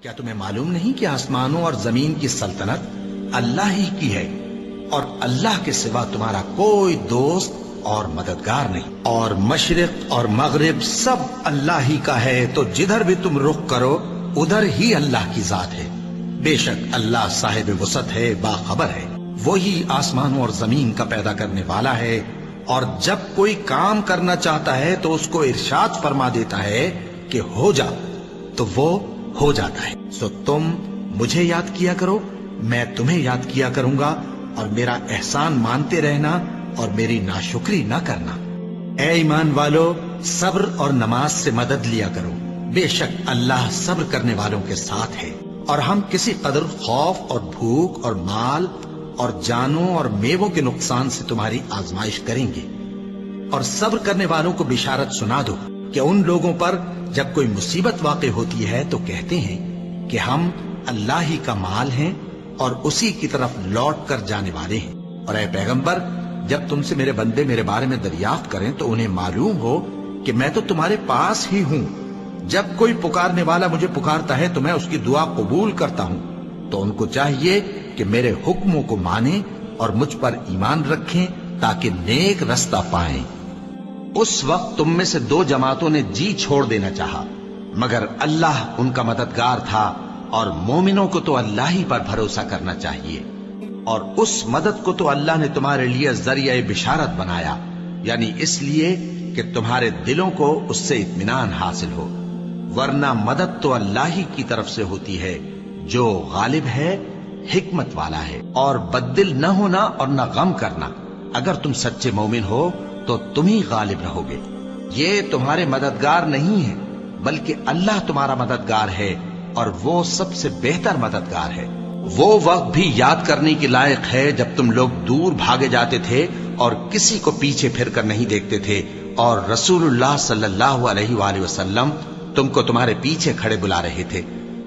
کیا تمہیں معلوم نہیں کہ آسمانوں اور زمین کی سلطنت اللہ ہی کی ہے اور اللہ کے سوا تمہارا کوئی دوست اور مددگار نہیں، اور مشرق اور مغرب سب اللہ ہی کا ہے، تو جدھر بھی تم رخ کرو ادھر ہی اللہ کی ذات ہے۔ بے شک اللہ صاحب وسعت ہے، باخبر ہے، وہی آسمانوں اور زمین کا پیدا کرنے والا ہے، اور جب کوئی کام کرنا چاہتا ہے تو اس کو ارشاد فرما دیتا ہے کہ ہو جا، تو وہ ہو جاتا ہے۔ سو تم مجھے یاد کیا کرو، میں تمہیں یاد کیا کروں گا، اور میرا احسان مانتے رہنا اور میری ناشکری نہ کرنا۔ اے ایمان والو، صبر اور نماز سے مدد لیا کرو، بے شک اللہ صبر کرنے والوں کے ساتھ ہے۔ اور ہم کسی قدر خوف اور بھوک اور مال اور جانوں اور میووں کے نقصان سے تمہاری آزمائش کریں گے، اور صبر کرنے والوں کو بشارت سنا دو کہ ان لوگوں پر جب کوئی مصیبت واقع ہوتی ہے تو کہتے ہیں کہ ہم اللہ ہی کا مال ہیں اور اسی کی طرف لوٹ کر جانے والے ہیں۔ اور اے پیغمبر، جب تم سے میرے بندے میرے بارے میں دریافت کریں تو انہیں معلوم ہو کہ میں تو تمہارے پاس ہی ہوں۔ جب کوئی پکارنے والا مجھے پکارتا ہے تو میں اس کی دعا قبول کرتا ہوں، تو ان کو چاہیے کہ میرے حکموں کو مانیں اور مجھ پر ایمان رکھیں تاکہ نیک رستہ پائیں۔ اس وقت تم میں سے دو جماعتوں نے جی چھوڑ دینا چاہا، مگر اللہ ان کا مددگار تھا، اور مومنوں کو تو اللہ ہی پر بھروسہ کرنا چاہیے۔ اور اس مدد کو تو اللہ نے تمہارے لیے ذریعہ بشارت بنایا، یعنی اس لیے کہ تمہارے دلوں کو اس سے اطمینان حاصل ہو، ورنہ مدد تو اللہ ہی کی طرف سے ہوتی ہے جو غالب ہے، حکمت والا ہے۔ اور بددل نہ ہونا اور نہ غم کرنا، اگر تم سچے مومن ہو تو تم ہی غالب رہو گے۔ یہ تمہارے مددگار نہیں ہے بلکہ اللہ تمہارا مددگار ہے، اور وہ سب سے بہتر مددگار ہے۔ وہ وقت بھی یاد کرنے کے لائق ہے جب تم لوگ دور بھاگے جاتے تھے اور کسی کو پیچھے پھر کر نہیں دیکھتے تھے، اور رسول اللہ صلی اللہ علیہ وآلہ وسلم تم کو تمہارے پیچھے کھڑے بلا رہے تھے،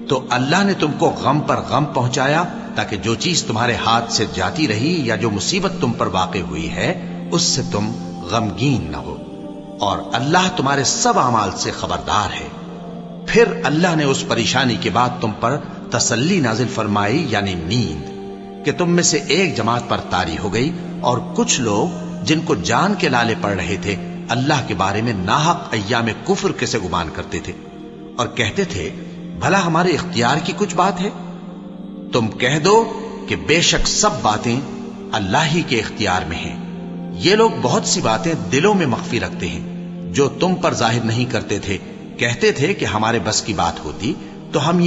تو اللہ نے تم کو غم پر غم پہنچایا تاکہ جو چیز تمہارے ہاتھ سے جاتی رہی یا جو مصیبت تم پر واقع ہوئی ہے اس سے تم غمگین نہ ہو، اور اللہ تمہارے سب اعمال سے خبردار ہے۔ پھر اللہ نے اس پریشانی کے بعد تم پر تسلی نازل فرمائی، یعنی نیند، کہ تم میں سے ایک جماعت پر طاری ہو گئی، اور کچھ لوگ جن کو جان کے لالے پڑ رہے تھے اللہ کے بارے میں ناحق ایام کفر کے سے گمان کرتے تھے، اور کہتے تھے بھلا ہمارے اختیار کی کچھ بات ہے؟ تم کہہ دو کہ بے شک سب باتیں اللہ ہی کے اختیار میں ہیں۔ یہ لوگ بہت سی باتیں دلوں میں مخفی رکھتے ہیں جو تم پر ظاہر نہیں کرتے تھے، کہتے تھے کہ ہمارے بس کی بات ہوتی تو ہم